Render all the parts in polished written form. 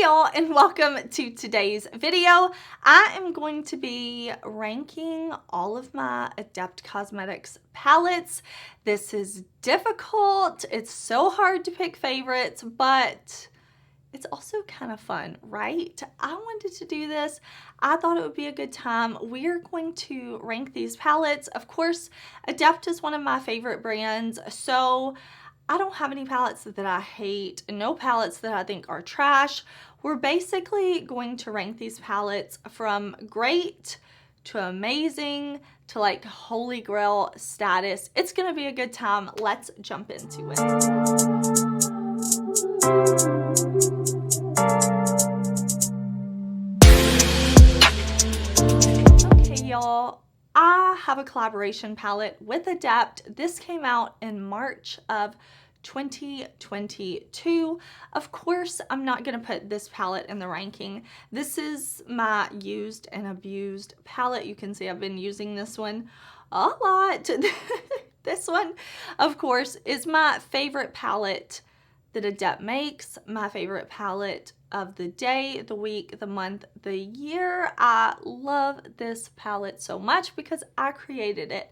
y'all, and welcome to today's video. I am going to be ranking all of my Adept Cosmetics palettes. This is difficult. It's so hard to pick favorites, but it's also kind of fun, right? I wanted to do this. I thought it would be a good time. We are going to rank these palettes. Of course, Adept is one of my favorite brands, so I don't have any palettes that I hate, and no palettes that I think are trash. We're basically going to rank these palettes from great to amazing to like holy grail status. It's gonna be a good time. Let's jump into it. Okay, y'all. I have a collaboration palette with Adept. This came out in March of 2022. Of course, I'm not going to put this palette in the ranking. This is my used and abused palette. You can see I've been using this one a lot. This one, of course, is my favorite palette that Adept makes, my favorite palette of the day, the week, the month, the year. I love this palette so much because I created it.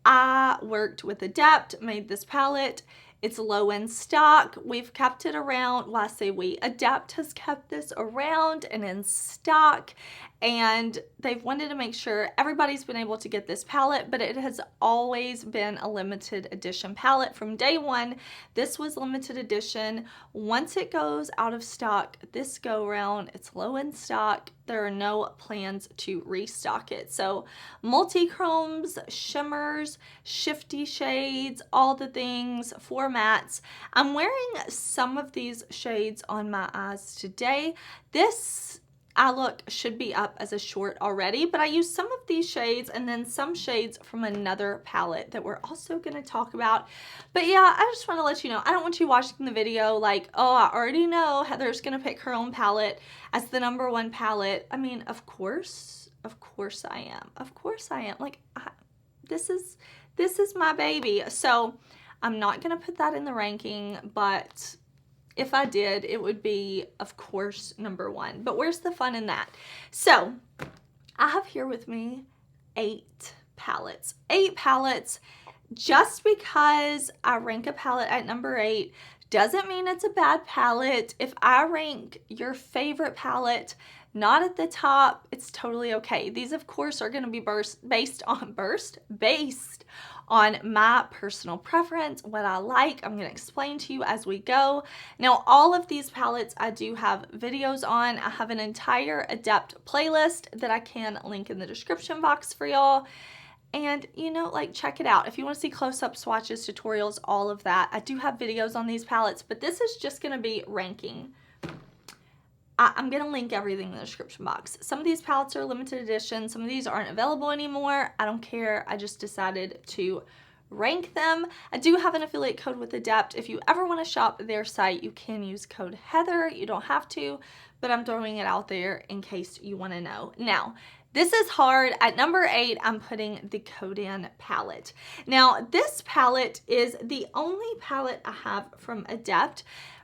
I worked with Adept, made this palette. It's low in stock. We've kept it around. Well, I say we. Adept has kept this around and in stock, and they've wanted to make sure everybody's been able to get this palette, but it has always been a limited edition palette from day one. This was limited edition. Once it goes out of stock this go around, it's low in stock. There are no plans to restock it. So multi-chromes, shimmers, shifty shades, all the things, formats. I'm wearing some of these shades on my eyes today. This eye look should be up as a short already, but I used some of these shades and then some shades from another palette that we're also going to talk about. But yeah, I just want to let you know, I don't want you watching the video like, oh, I already know Heather's going to pick her own palette as the #1 palette. I mean, of course I am. Of course I am. Like, this is my baby. So I'm not going to put that in the ranking, but if I did, it would be, of course, #1. But where's the fun in that? So I have here with me 8 palettes. 8 palettes. Just because I rank a palette at #8 doesn't mean it's a bad palette. If I rank your favorite palette not at the top, it's totally okay. These, of course, are going to be based on my personal preference, what I like. I'm going to explain to you as we go. Now, all of these palettes I do have videos on. I have an entire Adept playlist that I can link in the description box for y'all. And, you know, like, check it out. If you want to see close-up swatches, tutorials, all of that, I do have videos on these palettes, but this is just going to be ranking. I'm going to link everything in the description box. Some of these palettes are limited edition. Some of these aren't available anymore. I don't care. I just decided to rank them. I do have an affiliate code with Adept. If you ever want to shop their site, you can use code Heather. You don't have to, but I'm throwing it out there in case you want to know. Now, this is hard. At #8, I'm putting the Codan palette. Now, this palette is the only palette I have from Adept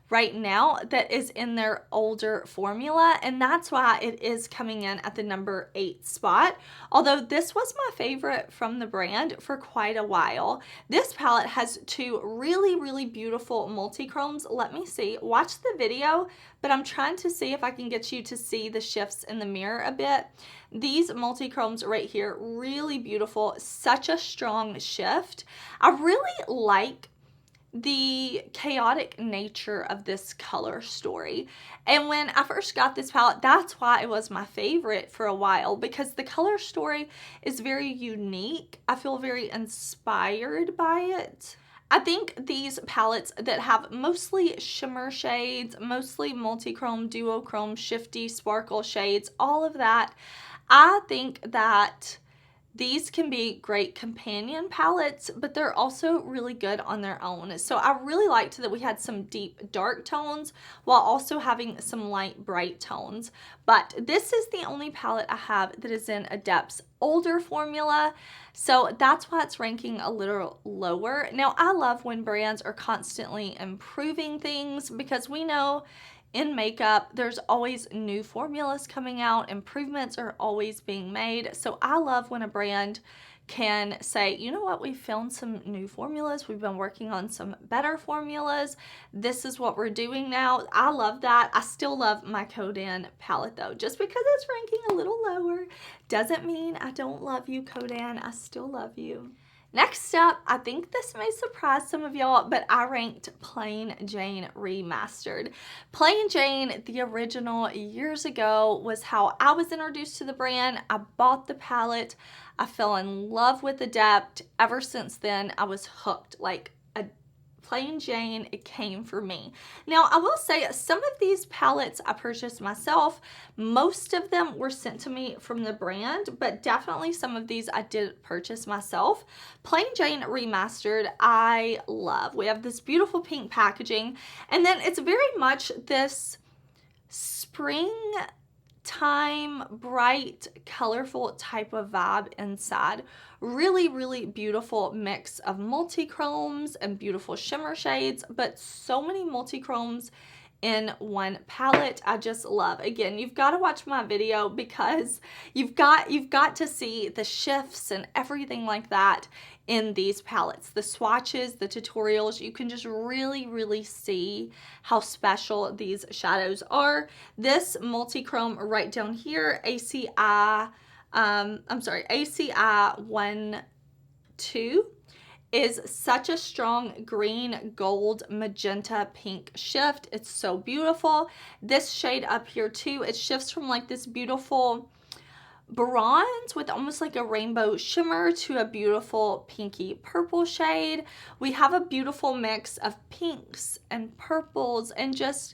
right now that is in their older formula, and that's why it is coming in at the #8 spot. Although this was my favorite from the brand for quite a while. This palette has 2 really, really beautiful multi-chromes. Let me see. Watch the video, but I'm trying to see if I can get you to see the shifts in the mirror a bit. These multi-chromes right here, really beautiful. Such a strong shift. I really like the chaotic nature of this color story. And when I first got this palette, that's why it was my favorite for a while, because the color story is very unique. I feel very inspired by it. I think these palettes that have mostly shimmer shades, mostly multi-chrome, duochrome, shifty, sparkle shades, all of that, I think that these can be great companion palettes, but they're also really good on their own. So I really liked that we had some deep dark tones while also having some light bright tones. But this is the only palette I have that is in Adept's older formula, so that's why it's ranking a little lower. Now, I love when brands are constantly improving things because we know in makeup, there's always new formulas coming out, improvements are always being made. So I love when a brand can say, you know what, we found some new formulas, we've been working on some better formulas, this is what we're doing now. I love that. I still love my Kodan palette though. Just because it's ranking a little lower doesn't mean I don't love you, Kodan. I still love you. Next up, I think this may surprise some of y'all, but I ranked Plain Jane Remastered. Plain Jane, the original years ago, was how I was introduced to the brand. I bought the palette. I fell in love with Adept. Ever since then, I was hooked. Like, Plain Jane, it came for me. Now, I will say some of these palettes I purchased myself. Most of them were sent to me from the brand, but definitely some of these I did purchase myself. Plain Jane Remastered, I love. We have this beautiful pink packaging, and then it's very much this springtime, bright, colorful type of vibe inside. Really, really beautiful mix of multi-chromes and beautiful shimmer shades, but so many multi-chromes in one palette. I just love. Again, you've got to watch my video because you've got to see the shifts and everything like that in these palettes. The swatches, the tutorials, you can just really, really see how special these shadows are. This multi-chrome right down here, ACI 1-2, is such a strong green, gold, magenta, pink shift. It's so beautiful. This shade up here too, it shifts from like this beautiful bronze with almost like a rainbow shimmer to a beautiful pinky purple shade. We have a beautiful mix of pinks and purples, and just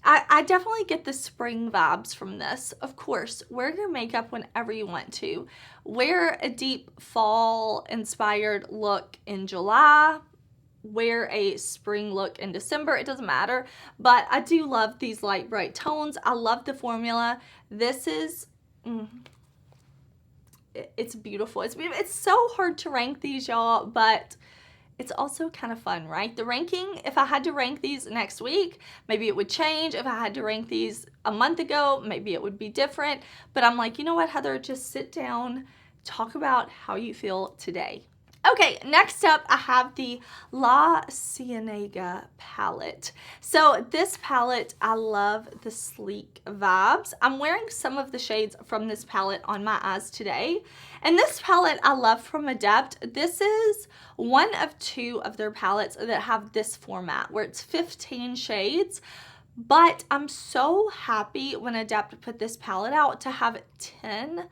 I definitely get the spring vibes from this. Of course, wear your makeup whenever you want to. Wear a deep fall inspired look in July. Wear a spring look in December. It doesn't matter. But I do love these light, bright tones. I love the formula. This is... it's beautiful. It's beautiful. It's so hard to rank these, y'all, but it's also kind of fun, right? The ranking, if I had to rank these next week, maybe it would change. If I had to rank these a month ago, maybe it would be different. But I'm like, you know what, Heather, just sit down, talk about how you feel today. Okay, next up, I have the La Cienega palette. So this palette, I love the sleek vibes. I'm wearing some of the shades from this palette on my eyes today. And this palette I love from Adept. This is one of 2 of their palettes that have this format where it's 15 shades. But I'm so happy when Adept put this palette out to have 10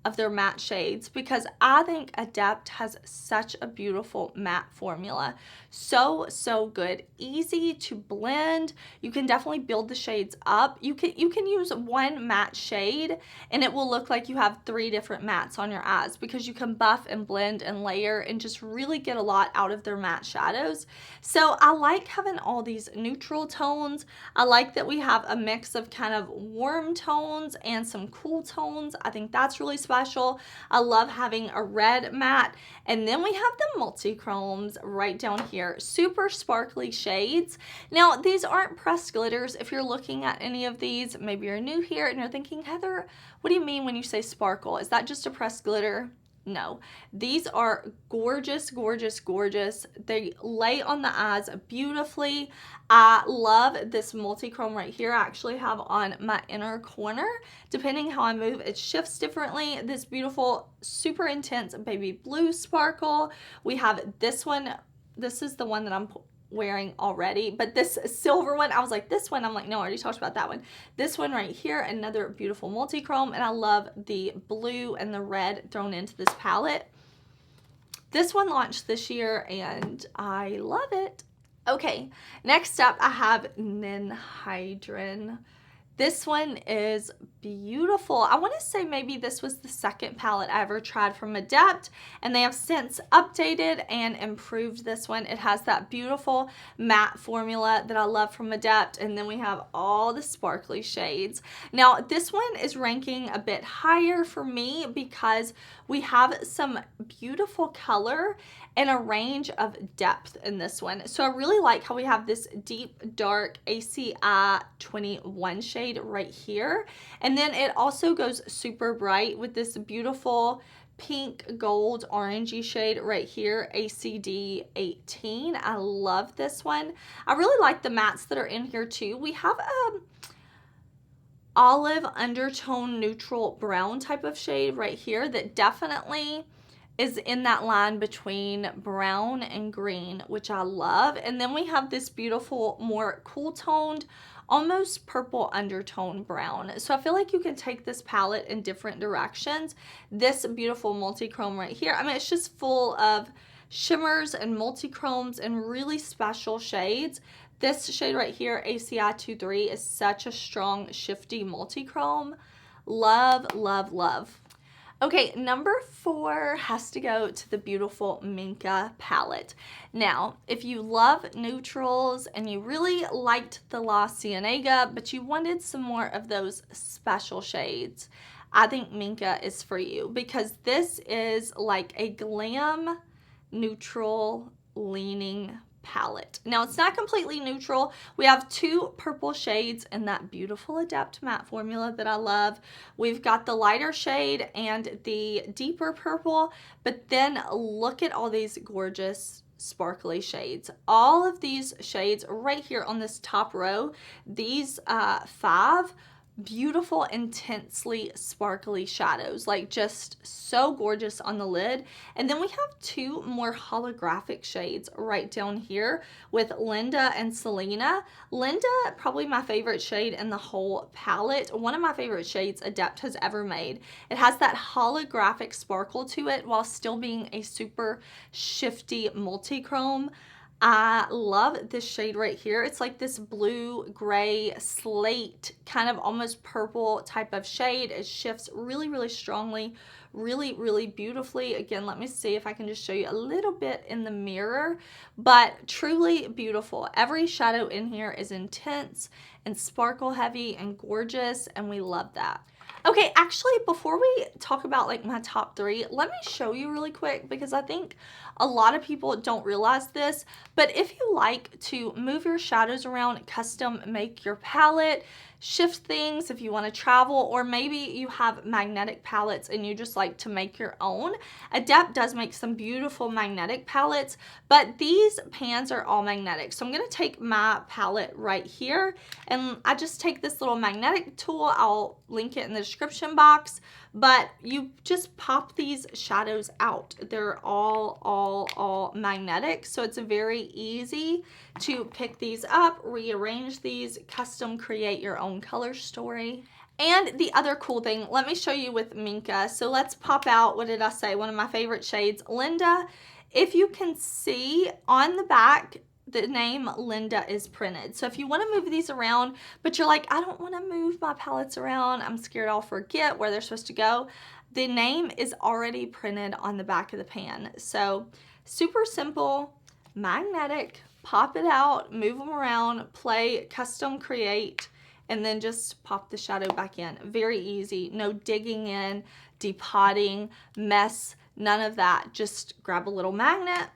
of their matte shades, because I think Adept has such a beautiful matte formula. So good. Easy to blend. You can definitely build the shades up. You can use one matte shade and it will look like you have 3 different mattes on your eyes, because you can buff and blend and layer and just really get a lot out of their matte shadows. So I like having all these neutral tones. I like that we have a mix of kind of warm tones and some cool tones. I think that's really special. I love having a red matte, and then we have the multi-chromes right down here. Super sparkly shades. Now, these aren't pressed glitters. If you're looking at any of these, maybe you're new here and you're thinking, Heather, what do you mean when you say sparkle? Is that just a pressed glitter? No, these are gorgeous, gorgeous, gorgeous. They lay on the eyes beautifully. I love this multi-chrome right here. I actually have on my inner corner. Depending how I move, it shifts differently. This beautiful, super intense baby blue sparkle. We have this one. This is the one that I'm wearing already, but this silver one, I was like, this one, I'm like, no, I already talked about that one. This one right here, another beautiful multi-chrome, and I love the blue and the red thrown into this palette. This one launched this year and I love it. Okay, next up I have Ninhydrin. This one is beautiful. I want to say maybe this was the second palette I ever tried from Adept, and they have since updated and improved this one. It has that beautiful matte formula that I love from Adept, and then we have all the sparkly shades. Now, this one is ranking a bit higher for me because we have some beautiful color, and a range of depth in this one. So I really like how we have this deep dark ACI 21 shade right here. And then it also goes super bright with this beautiful pink gold orangey shade right here, ACD 18. I love this one. I really like the mattes that are in here too. We have a olive undertone neutral brown type of shade right here that definitely is in that line between brown and green, which I love. And then we have this beautiful, more cool toned, almost purple undertone brown. So I feel like you can take this palette in different directions. This beautiful multi-chrome right here, I mean, it's just full of shimmers and multi-chromes and really special shades. This shade right here, ACI 23, is such a strong, shifty multi-chrome. Love, love, love. Okay, number 4 has to go to the beautiful Minka palette. Now, if you love neutrals and you really liked the La Cienega, but you wanted some more of those special shades, I think Minka is for you, because this is like a glam neutral leaning palette. Now, it's not completely neutral. We have 2 purple shades in that beautiful Adept matte formula that I love. We've got the lighter shade and the deeper purple, but then look at all these gorgeous sparkly shades. All of these shades right here on this top row, these 5 beautiful, intensely sparkly shadows, like just so gorgeous on the lid. And then we have 2 more holographic shades right down here with Linda and Selena. Linda, probably my favorite shade in the whole palette. One of my favorite shades Adept has ever made. It has that holographic sparkle to it while still being a super shifty multi-chrome. I love this shade right here. It's like this blue, gray, slate, kind of almost purple type of shade. It shifts really, really strongly, really, really beautifully. Again, let me see if I can just show you a little bit in the mirror, but truly beautiful. Every shadow in here is intense and sparkle heavy and gorgeous, and we love that. Okay, actually, before we talk about like my top 3, let me show you really quick, because I think a lot of people don't realize this, but if you like to move your shadows around, custom make your palette, shift things if you want to travel, or maybe you have magnetic palettes and you just like to make your own, Adept does make some beautiful magnetic palettes, but these pans are all magnetic. So I'm going to take my palette right here, and I just take this little magnetic tool. I'll link it in the description box, but you just pop these shadows out. They're all magnetic, so it's very easy to pick these up, rearrange these, custom create your own color story. And the other cool thing, let me show you with Minka. So let's pop out, what did I say, one of my favorite shades, Linda. If you can see on the back, the name Linda is printed. So if you want to move these around, but you're like, I don't want to move my palettes around, I'm scared I'll forget where they're supposed to go, the name is already printed on the back of the pan. So super simple, magnetic, pop it out, move them around, play, custom create, and then just pop the shadow back in. Very easy, no digging in, depotting, mess, none of that. Just grab a little magnet,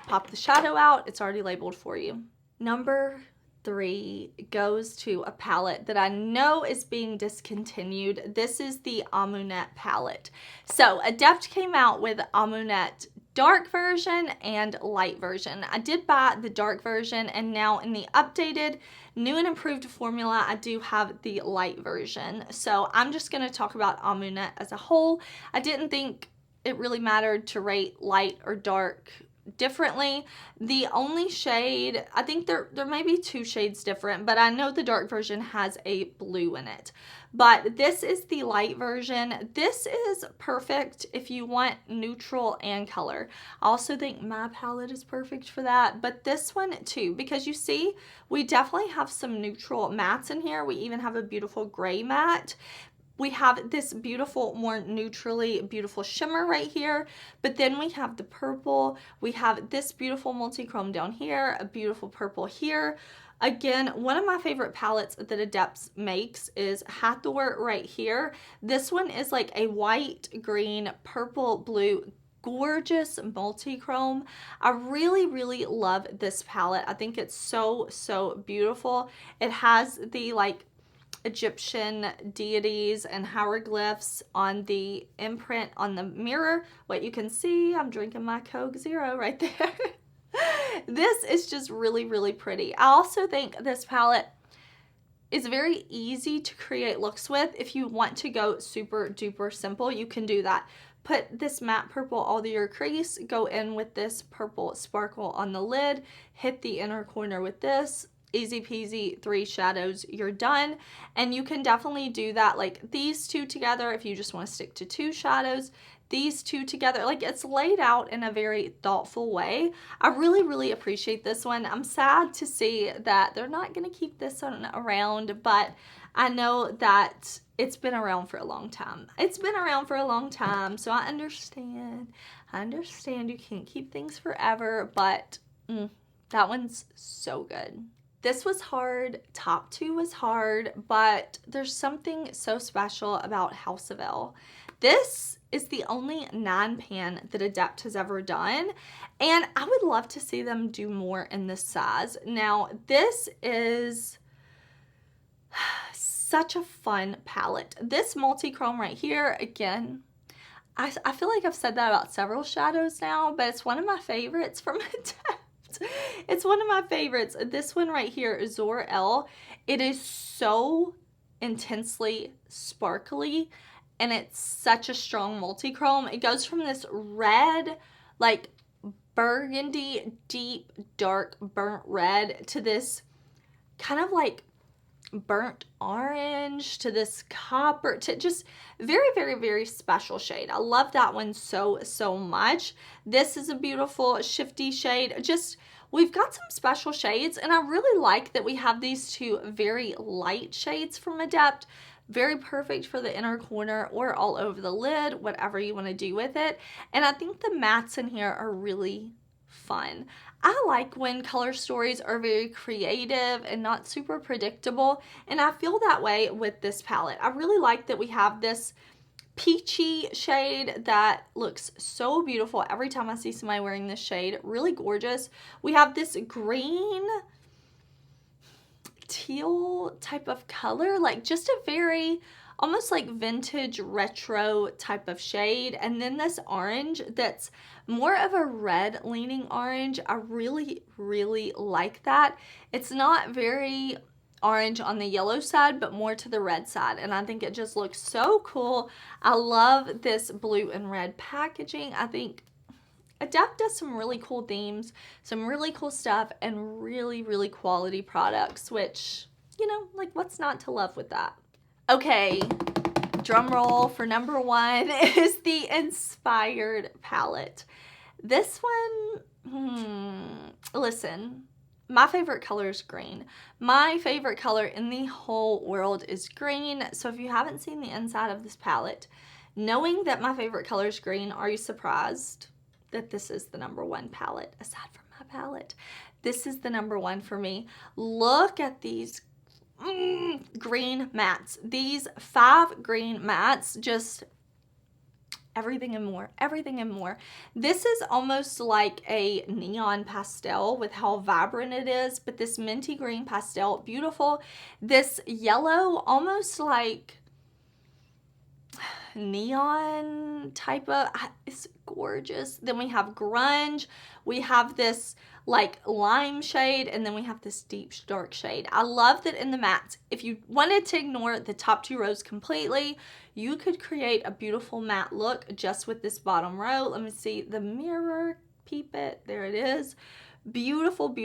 pop the shadow out, it's already labeled for you. Number 3 goes to a palette that I know is being discontinued. This is the Amunet palette. So Adept came out with Amunet dark version and light version. I did buy the dark version, and now in the updated, new and improved formula, I do have the light version. So I'm just going to talk about Amunet as a whole. I didn't think it really mattered to rate light or dark differently. The only shade, I think there may be 2 shades different, but I know the dark version has a blue in it. But this is the light version. This is perfect if you want neutral and color. I also think my palette is perfect for that, but this one too, because you see, we definitely have some neutral mattes in here. We even have a beautiful gray matte. We have this beautiful, more neutrally beautiful shimmer right here, but then we have the purple. We have this beautiful multi-chrome down here, a beautiful purple here. Again, one of my favorite palettes that Adept makes is Hathor right here. This one is like a white, green, purple, blue, gorgeous multi-chrome. I really love this palette. I think it's so beautiful. It has the like Egyptian deities and hieroglyphs on the imprint on the mirror. What you can see, I'm drinking my Coke Zero right there. This is just really pretty. I also think this palette is very easy to create looks with. If you want to go super duper simple, you can do that. Put this matte purple all to your crease, go in with this purple sparkle on the lid, hit the inner corner with this, easy peasy, 3 shadows, you're done. And you can definitely do that, like these two together if you just want to stick to 2 shadows, these two together. Like, it's laid out in a very thoughtful way. I really appreciate this one. I'm sad to see that they're not going to keep this one around, but I know that it's been around for a long time. It's been around for a long time, so I understand. I understand you can't keep things forever, but that one's so good. This was hard. Top 2 was hard, but there's something so special about House of Elle. This is the only 9-pan that Adept has ever done, and I would love to see them do more in this size. Now, this is such a fun palette. This multi-chrome right here, again, I feel like I've said that about several shadows now, but it's one of my favorites from Adept. It's one of my favorites. This one right here, Zor-El, it is so intensely sparkly, and it's such a strong multi-chrome. It goes from this red, like burgundy, deep, dark, burnt red to this kind of like burnt orange to this copper to just very special shade. I love that one so much. This is a beautiful shifty shade. Just, we've got some special shades, and I really like that we have these 2 very light shades from Adept. Very perfect for the inner corner or all over the lid, whatever you want to do with it. And I think the mattes in here are really fun. I like when color stories are very creative and not super predictable, and I feel that way with this palette. I really like that we have this peachy shade that looks so beautiful every time I see somebody wearing this shade. Really gorgeous. We have this green teal type of color, like just a very almost like vintage retro type of shade, and then this orange that's more of a red leaning orange. I really like that. It's not very orange on the yellow side, but more to the red side, and I think it just looks so cool. I love this blue and red packaging. I think Adept does some really cool themes, some really cool stuff, and really quality products, which, you know, like, what's not to love with that? Okay, drum roll for number 1 is the Inspired palette. This one, listen, my favorite color is green. My favorite color in the whole world is green, so if you haven't seen the inside of this palette, knowing that my favorite color is green, are you surprised that this is the number 1 palette aside from my palette? This is the number 1 for me. Look at these green mattes. These 5 green mattes, just everything and more, everything and more. This is almost like a neon pastel with how vibrant it is, but this minty green pastel, beautiful. This yellow, almost like neon type of, it's gorgeous. Then we have grunge, we have this like lime shade, and then we have this deep dark shade. I love that in the mattes, if you wanted to ignore the top 2 rows completely, you could create a beautiful matte look just with this bottom row. Let me see the mirror, peep it, there it is. Beautiful.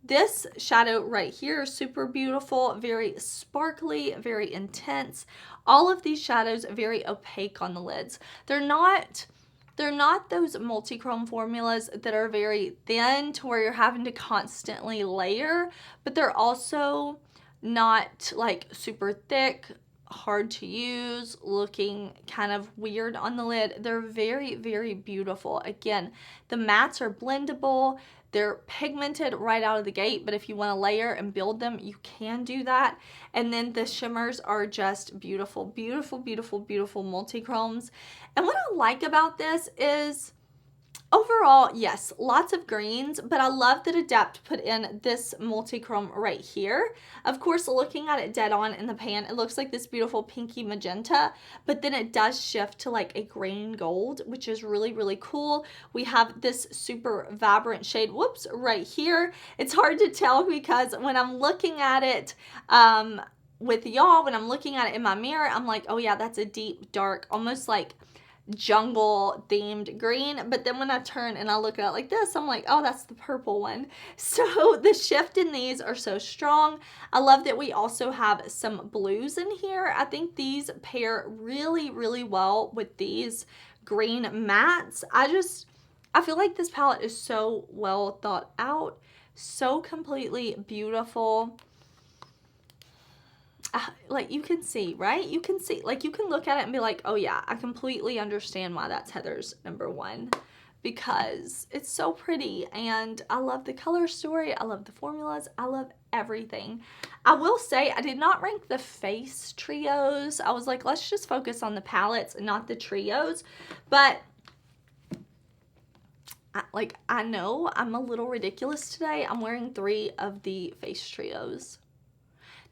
This shadow right here is super beautiful, very sparkly, very intense. All of these shadows very opaque on the lids. They're not those multi-chrome formulas that are very thin to where you're having to constantly layer, but they're also not like super thick hard to use, looking kind of weird on the lid. They're very, very beautiful. Again, the mattes are blendable. They're pigmented right out of the gate, but if you want to layer and build them, you can do that. And then the shimmers are just beautiful, beautiful, beautiful, beautiful multi-chromes. And what I like about this is, overall, yes, lots of greens, but I love that Adept put in this multi-chrome right here. Of course, looking at it dead on in the pan, it looks like this beautiful pinky magenta, but then it does shift to like a green gold, which is really, really cool. We have this super vibrant shade, whoops, right here. It's hard to tell because when I'm looking at it, with y'all, when I'm looking at it in my mirror, I'm like, oh yeah, that's a deep, dark, almost like jungle themed green, but then when I turn and I look at it like this, I'm like, oh, that's the purple one. So the shift in these are so strong. I love that we also have some blues in here. I think these pair really, really well with these green mattes. I feel like this palette is so well thought out, so completely beautiful. Like, you can see, right? You can see, like, you can look at it and be like, oh yeah, I completely understand why that's Heather's #1, because it's so pretty, and I love the color story, I love the formulas, I love everything. I will say I did not rank the face trios. I was like, let's just focus on the palettes and not the trios, but I know I'm a little ridiculous today. I'm wearing 3 of the face trios.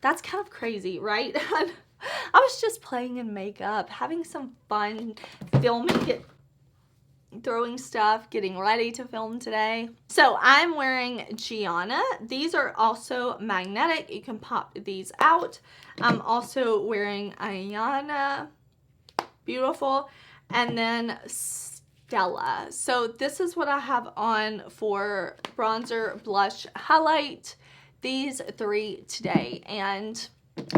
That's kind of crazy, right? I was just playing in makeup, having some fun, filming it, throwing stuff, getting ready to film today. So I'm wearing Gianna. These are also magnetic. You can pop these out. I'm also wearing Ayana. Beautiful. And then Stella. So this is what I have on for bronzer, blush, highlight. These 3 today, and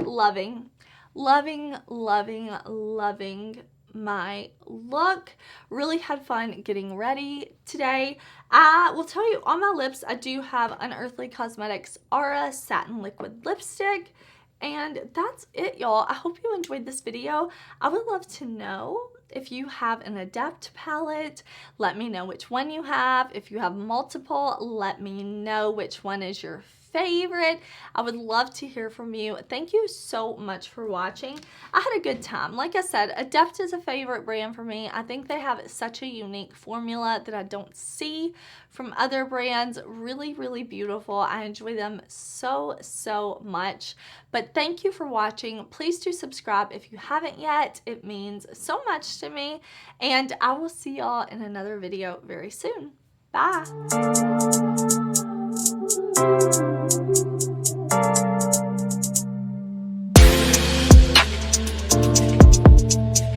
loving, loving, loving, loving my look. Really had fun getting ready today. I will tell you, on my lips, I do have Unearthly Cosmetics Aura Satin Liquid Lipstick. And that's it, y'all. I hope you enjoyed this video. I would love to know if you have an Adept palette. Let me know which one you have. If you have multiple, let me know which one is your favorite. I would love to hear from you. Thank you so much for watching. I had a good time. Like I said, Adept is a favorite brand for me. I think they have such a unique formula that I don't see from other brands. Really, really beautiful. I enjoy them so, so much. But thank you for watching. Please do subscribe if you haven't yet. It means so much to me. And I will see y'all in another video very soon. Bye.